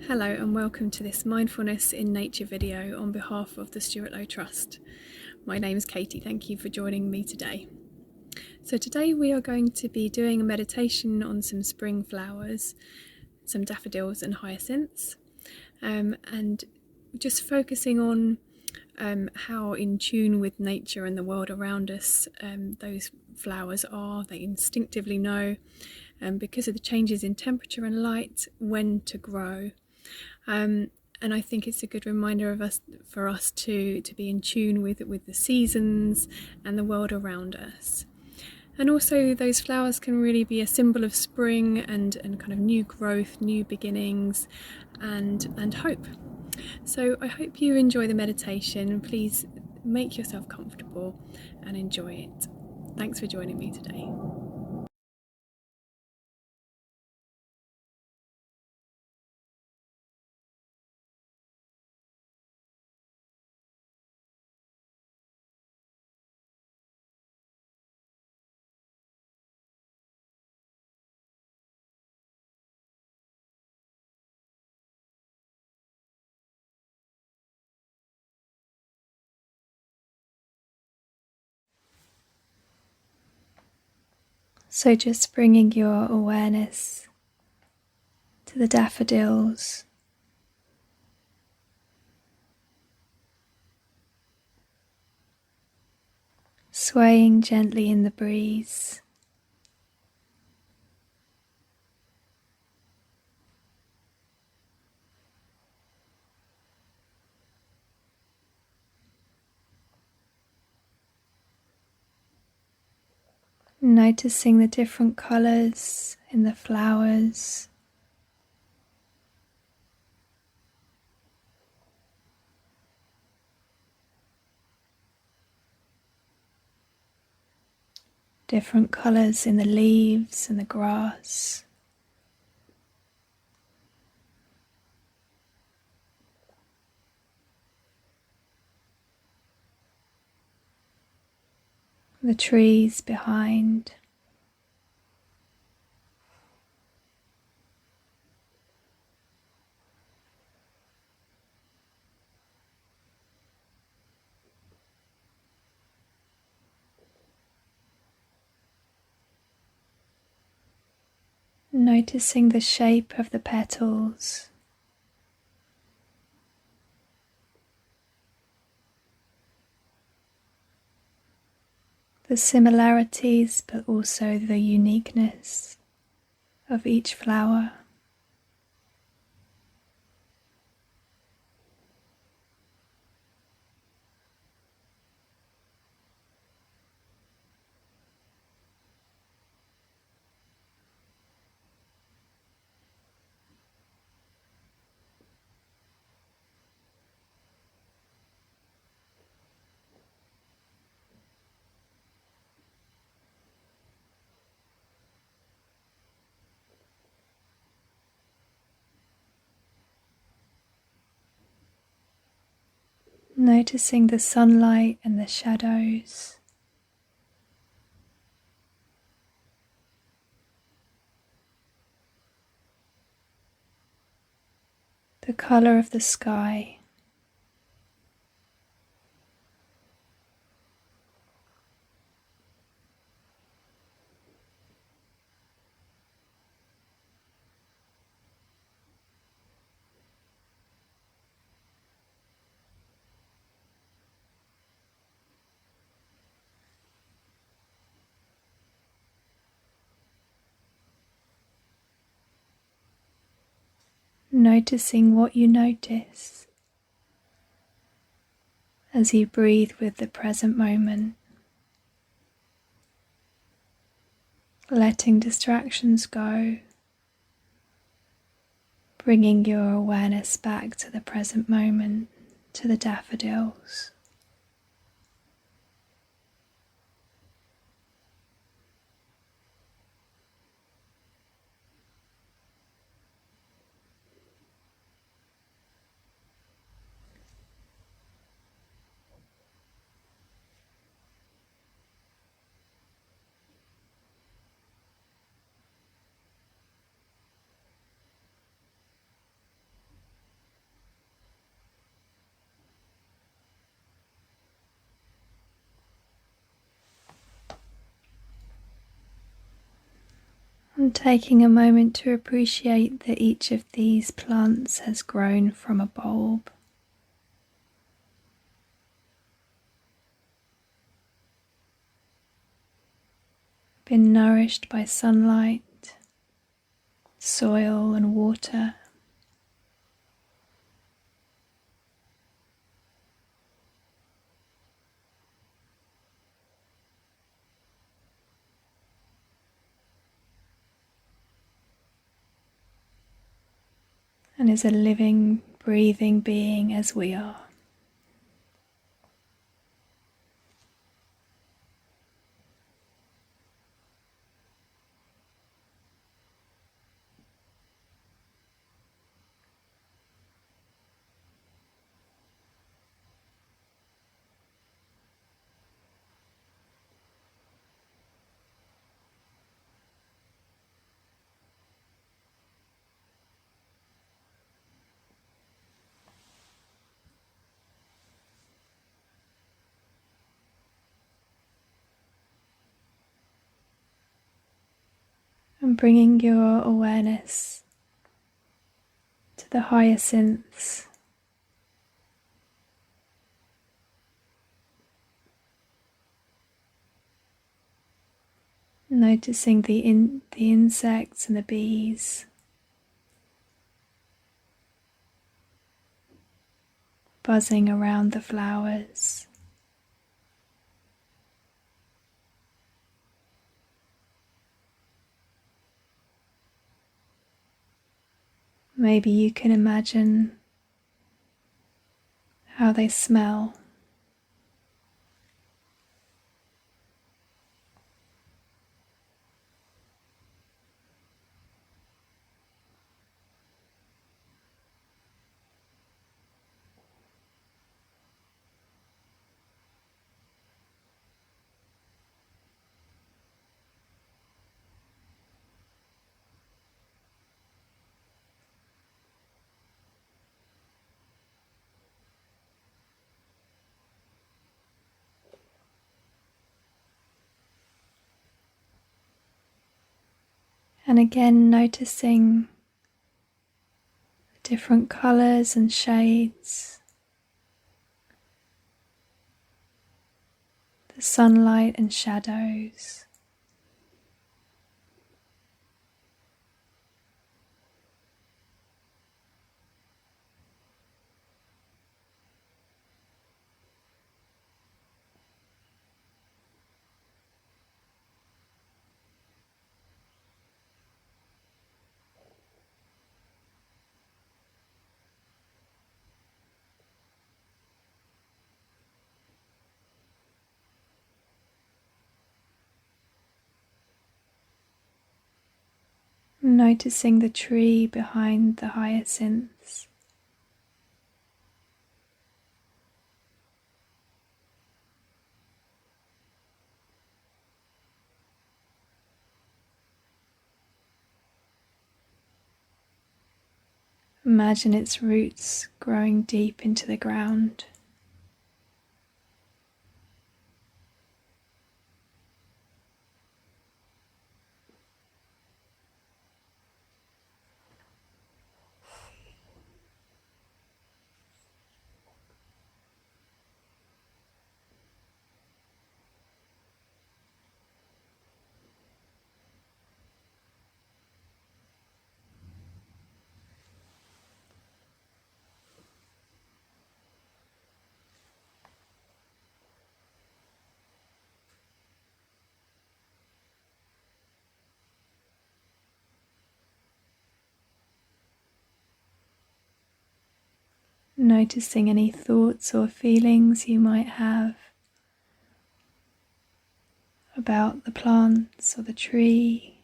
Hello and welcome to this Mindfulness in Nature video on behalf of the Stuart Low Trust. My name is Katie, thank you for joining me today. So today we are going to be doing a meditation on some spring flowers, some daffodils and hyacinths, and just focusing on how in tune with nature and the world around us those flowers are. They instinctively know, because of the changes in temperature and light, when to grow. And I think it's a good reminder for us to be in tune with the seasons and the world around us. And also those flowers can really be a symbol of spring and kind of new growth, new beginnings, and hope. So I hope you enjoy the meditation. Please make yourself comfortable and enjoy it. Thanks for joining me today. So just bringing your awareness to the daffodils, swaying gently in the breeze. Noticing the different colours in the flowers. Different colours in the leaves and the grass. The trees behind. Noticing the shape of the petals. The similarities but also the uniqueness of each flower. Noticing the sunlight and the shadows. The colour of the sky. Noticing what you notice as you breathe with the present moment, letting distractions go, bringing your awareness back to the present moment, to the daffodils. And taking a moment to appreciate that each of these plants has grown from a bulb, been nourished by sunlight, soil and water. And is a living, breathing being as we are. And bringing your awareness to the hyacinths, noticing the insects and the bees buzzing around the flowers. Maybe you can imagine how they smell. And again, noticing the different colours and shades, the sunlight and shadows. Noticing the tree behind the hyacinths. Imagine its roots growing deep into the ground. Noticing any thoughts or feelings you might have about the plants or the tree,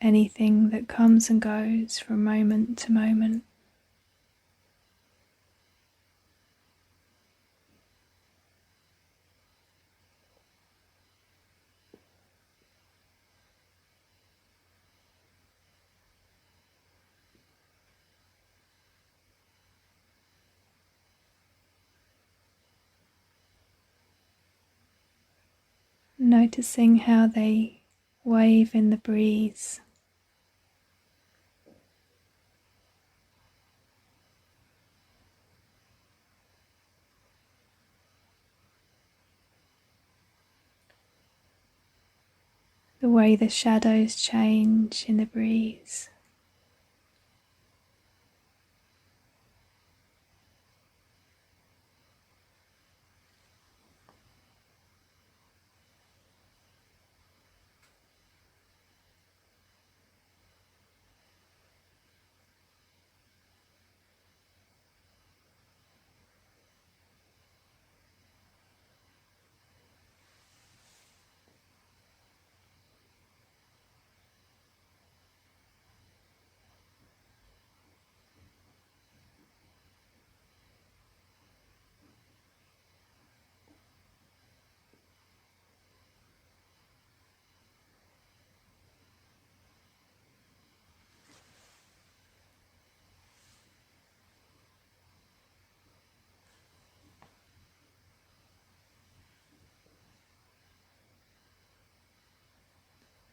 anything that comes and goes from moment to moment. noticing how they wave in the breeze. The way the shadows change in the breeze.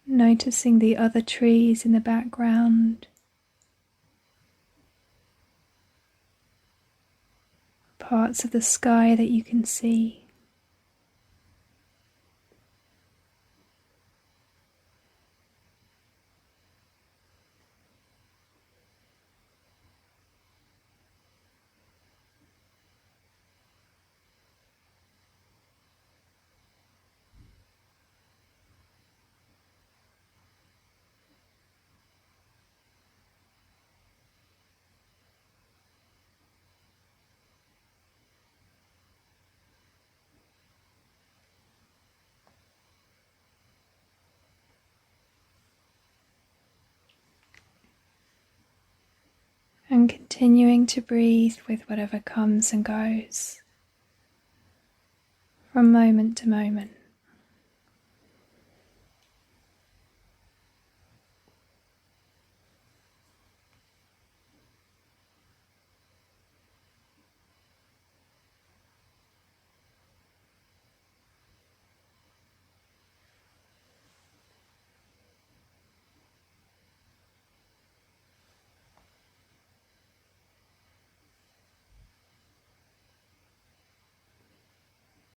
Noticing the other trees in the background, parts of the sky that you can see. And continuing to breathe with whatever comes and goes from moment to moment.